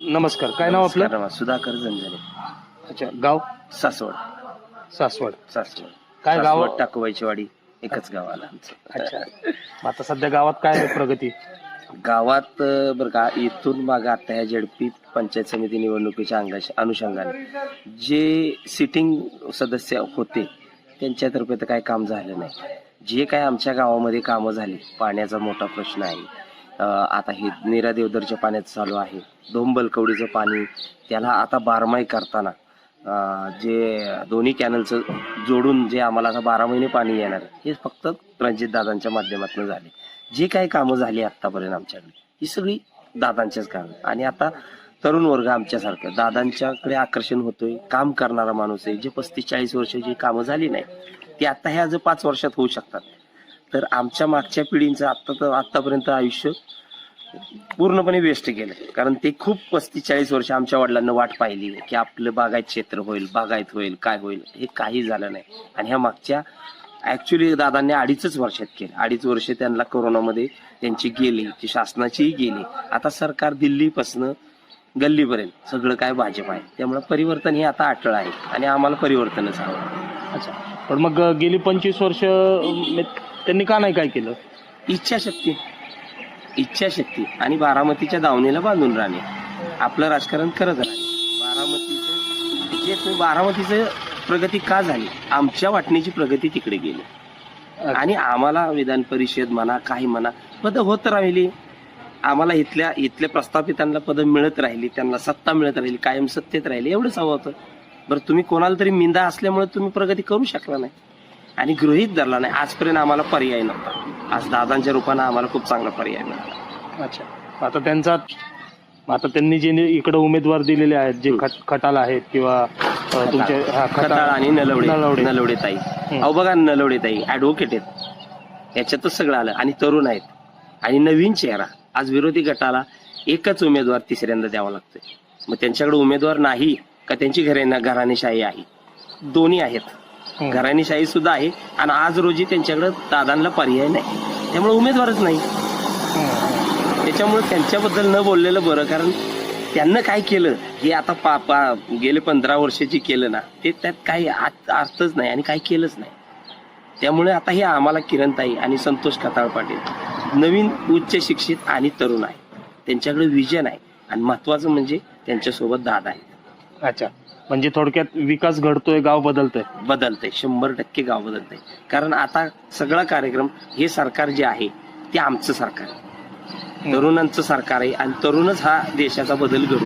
नमस्कार, काय नाव आपलं? नमस्कार, सुधाकर झंझारे. अच्छा, गाव? सासवड. सासवड. काय गाव? गाव? टाकवायची वाडी, एकच गाव आलं आमचं. अच्छा, मग आता सध्या गावात काय आहे प्रगती? गावात बरं का, इथून मागं आता ह्या झेडपी पंचायत समिती निवडणुकीच्या अनुषंगाने जे सिटिंग सदस्य होते त्यांच्यातर्फे तर काही काम झालं नाही. जे काय आमच्या गावामध्ये कामं झाली, पाण्याचा मोठा प्रश्न आहे. आता हे नीरा देवदरच्या पाण्याचं चालू आहे. डोंबलकवडीचं पाणी, त्याला आता बारमाही करताना जे दोन्ही कॅनलचं जोडून जे आम्हाला आता 12 महिने पाणी येणार आहे, हे फक्त रणजितदादांच्या माध्यमातून झाले. जे काही कामं झाली आतापर्यंत आमच्याकडे, ही सगळी दादांच्याच कामं. आणि आता तरुण वर्ग आमच्यासारखं दादांच्याकडे आकर्षण होतोय. काम करणारा माणूस आहे, जे 35-40 वर्षाची कामं झाली नाही ती आता ह्या जर 5 वर्षात होऊ शकतात. तर आमच्या मागच्या पिढींचं आतापर्यंत आयुष्य पूर्णपणे वेस्ट केलं. कारण ते खूप 35-40 वर्ष आमच्या वडिलांना वाट पाहिली की आपलं बागायत क्षेत्र होईल, बागायत होईल, काय होईल, हे काही झालं नाही. आणि ह्या मागच्या ऍक्च्युली दादांनी 2.5 वर्षात केले. 2.5 वर्ष त्यांना कोरोनामध्ये त्यांची गेली, ती शासनाचीही गेली. आता सरकार दिल्लीपासनं गल्लीपर्यंत सगळं काय भाजप आहे. त्यामुळे परिवर्तन हे आता अटळ आहे आणि आम्हाला परिवर्तनच हवं. अच्छा, पण मग गेली 25 वर्ष त्यांनी का नाही काय केलं? इच्छाशक्ती आणि बारामतीच्या दावणीला बांधून राहणे, आपलं राजकारण करत राहणे. बारामतीचं प्रगती का झाली? आमच्या वाटणीची प्रगती तिकडे गेली आणि आम्हाला विधान परिषद म्हणा, काही म्हणा, पदं होत राहिली. आम्हाला इथल्या प्रस्थापितांना पदं मिळत राहिली, त्यांना सत्ता मिळत राहिली, कायम सत्तेत राहिली, एवढंच हवं होतं. बरं, तुम्ही कोणाला तरी मिंदा असल्यामुळे तुम्ही प्रगती करू शकला नाही आणि गृहीत धरला नाही. आजपर्यंत आम्हाला पर्याय नव्हता. आज दादांच्या रूपानं आम्हाला खूप चांगला पर्याय मिळाला. अच्छा, आता त्यांनी जे इकडे उमेदवार दिलेले आहेत, जे खटाल आहेत किंवा तुमचे खटाळ आणि नलवडे ताई, अहो बघा, नलवडे ताई ऍडव्होकेट आहेत, याच्यातच सगळं आलं. आणि तरुण आहेत आणि नवीन चेहरा. आज विरोधी गटाला एकच उमेदवार तिसऱ्यांदा द्यावा लागतोय. मग त्यांच्याकडे उमेदवार नाही का त्यांची घराणेशाही आहे? दोन्ही आहेत, घराणेशाही सुद्धा आहे आणि आज रोजी त्यांच्याकडे दादांना पर्याय नाही, त्यामुळे उमेदवारच नाही. त्याच्यामुळे त्यांच्याबद्दल न बोललेलं बरं. कारण त्यांना काय केलं हे आता गेले 15 वर्षाची केलं ना, ते त्यात काही अर्थच नाही आणि काही केलंच नाही. त्यामुळे आता हे आम्हाला किरणताई आणि संतोष खताळ पाटील नवीन उच्च शिक्षित आणि तरुण आहे, त्यांच्याकडे विजन आहे आणि महत्वाचं म्हणजे त्यांच्यासोबत दादा आहे. अच्छा, म्हणजे थोडक्यात विकास घडतोय, गाव बदलतंय 100% गाव बदलतंय. कारण आता सगळा कार्यक्रम, हे सरकार जे आहे ते आमचं सरकार आहे, तरुणांचं सरकार आहे आणि तरुणच हा देशाचा बदल घडू